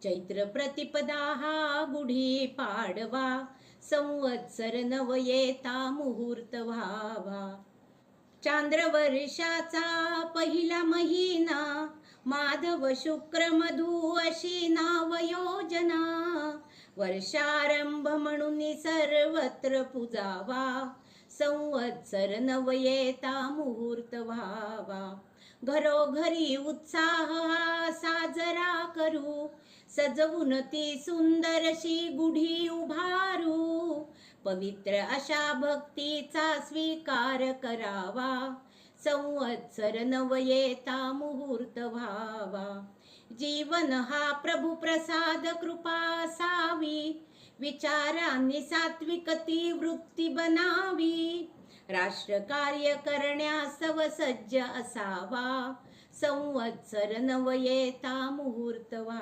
चैत्र प्रतिपदा हा गुढी पाडवा, संवत्सर नवयेता मुहूर्त व्हावा. चांद्र वर्षाचा पहिला महिना, माधव शुक्र मधु अशी नाव योजना. वर्षारंभ म्हणून सर्वत्र पूजावा, संवत्सर नवयेता मुहूर्त व्हावा. घरोघरी उत्साह हा साजरा करू, सजवून ती सुंदरशी गुढी उभारू. पवित्र अशा भक्तीचा स्वीकार करावा, संवत्सर नवयेता मुहूर्त व्हावा. जीवन हा प्रभू प्रसाद कृपा असावी, विचारांनी सात्विक ती वृत्ती बनावी. राष्ट्रकार्य करण्यास सज्ज असावा, संवत्सर नवयेता मुहूर्त व्हावा.